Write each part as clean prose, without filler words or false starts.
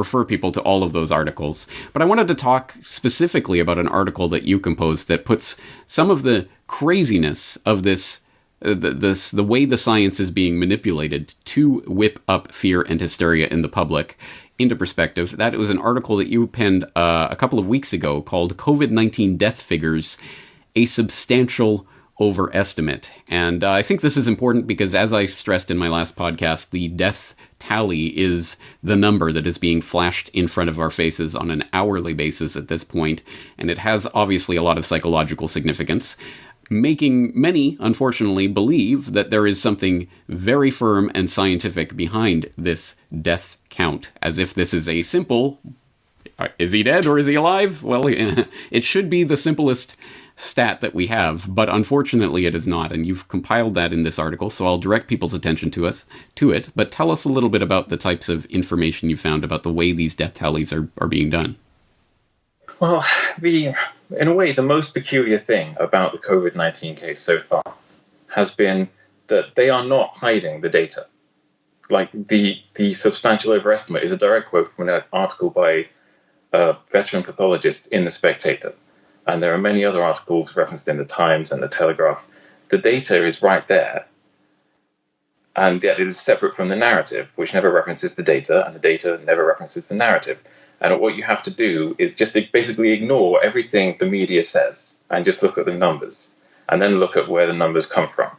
refer people to all of those articles. But I wanted to talk specifically about an article that you composed that puts some of the craziness of this, the way the science is being manipulated to whip up fear and hysteria in the public into perspective. That was an article that you penned a couple of weeks ago called COVID-19 Death Figures, a Substantial Overestimate. And I think this is important because, as I stressed in my last podcast, the death tally is the number that is being flashed in front of our faces on an hourly basis at this point, and it has obviously a lot of psychological significance, making many, unfortunately, believe that there is something very firm and scientific behind this death count, as if this is a simple, is he dead or is he alive? Well, it should be the simplest stat that we have, but unfortunately it is not, and you've compiled that in this article, so I'll direct people's attention to it, but tell us a little bit about the types of information you found about the way these death tallies are being done. Well, in a way, the most peculiar thing about the COVID-19 case so far has been that they are not hiding the data. Like, the substantial overestimate is a direct quote from an article by a veteran pathologist in The Spectator. And there are many other articles referenced in the Times and the Telegraph. The data is right there. And yet it is separate from the narrative, which never references the data, and the data never references the narrative. And what you have to do is just basically ignore everything the media says and just look at the numbers, and then look at where the numbers come from.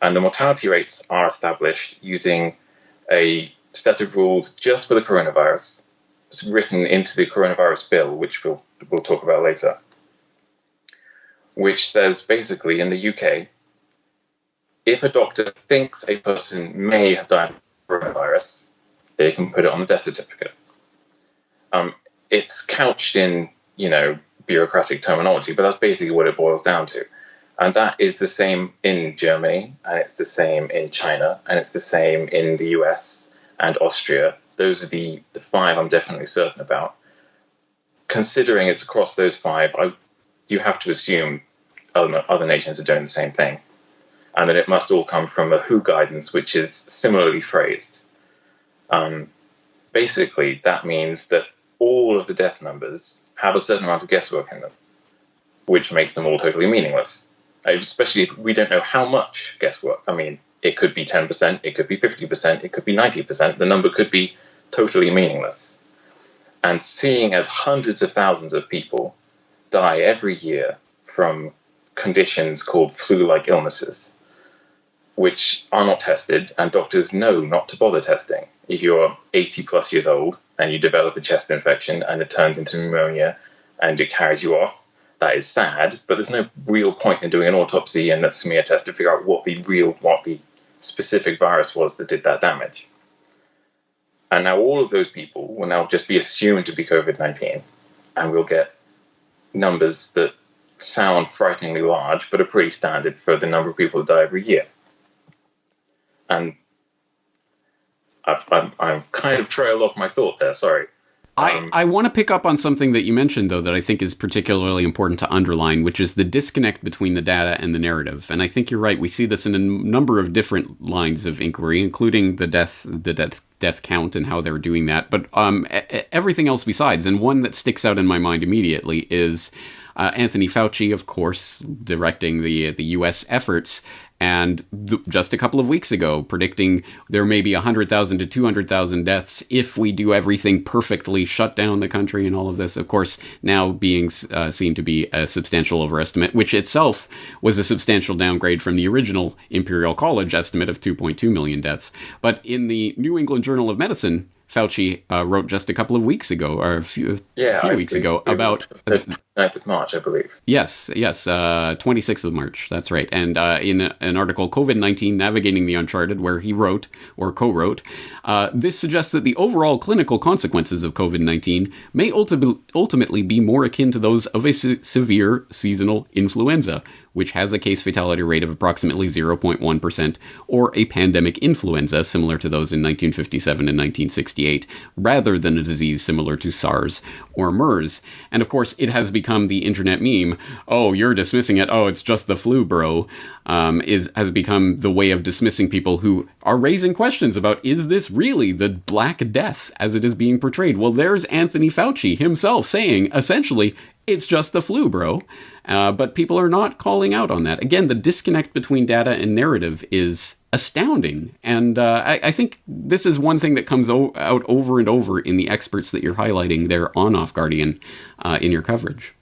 And the mortality rates are established using a set of rules just for the coronavirus. It's written into the coronavirus bill, which we'll talk about later, which says basically in the UK, if a doctor thinks a person may have died of coronavirus, they can put it on the death certificate. It's couched in, bureaucratic terminology, but that's basically what it boils down to. And that is the same in Germany, and it's the same in China, and it's the same in the US and Austria. Those are the five I'm definitely certain about. Considering it's across those five, you have to assume other nations are doing the same thing, and that it must all come from a WHO guidance, which is similarly phrased. Basically, that means that all of the death numbers have a certain amount of guesswork in them, which makes them all totally meaningless. Especially if we don't know how much guesswork. I mean, it could be 10%, it could be 50%, it could be 90%. The number could be totally meaningless. And seeing as hundreds of thousands of people die every year from conditions called flu-like illnesses, which are not tested, and doctors know not to bother testing. If you're 80 plus years old and you develop a chest infection and it turns into pneumonia and it carries you off, that is sad, but there's no real point in doing an autopsy and a smear test to figure out what the specific virus was that did that damage. And now all of those people will now just be assumed to be COVID-19, and we'll get numbers that sound frighteningly large, but are pretty standard for the number of people that die every year. And I've kind of trailed off my thought there, sorry. I want to pick up on something that you mentioned, though, that I think is particularly important to underline, which is the disconnect between the data and the narrative. And I think you're right. We see this in a number of different lines of inquiry, including the death count and how they're doing that. But everything else besides. And one that sticks out in my mind immediately is Anthony Fauci, of course, directing the U.S. efforts. And just a couple of weeks ago, predicting there may be 100,000 to 200,000 deaths if we do everything perfectly, shut down the country and all of this. Of course, now being seen to be a substantial overestimate, which itself was a substantial downgrade from the original Imperial College estimate of 2.2 million deaths. But in the New England Journal of Medicine, Fauci wrote just a couple of weeks ago, or a few weeks ago, about the 9th of March, I believe. Yes, 26th of March, that's right. And in an article, COVID-19 Navigating the Uncharted, where he wrote, or co-wrote, this suggests that the overall clinical consequences of COVID-19 may ultimately be more akin to those of a severe seasonal influenza, which has a case fatality rate of approximately 0.1%, or a pandemic influenza similar to those in 1957 and 1968, rather than a disease similar to SARS or MERS. And of course, it has become the internet meme, oh, you're dismissing it, oh, it's just the flu, bro, has become the way of dismissing people who are raising questions about, is this really the Black Death as it is being portrayed? Well, there's Anthony Fauci himself saying, essentially, it's just the flu, bro. But people are not calling out on that. Again, the disconnect between data and narrative is astounding. And I think this is one thing that comes out over and over in the experts that you're highlighting there on Off Guardian in your coverage.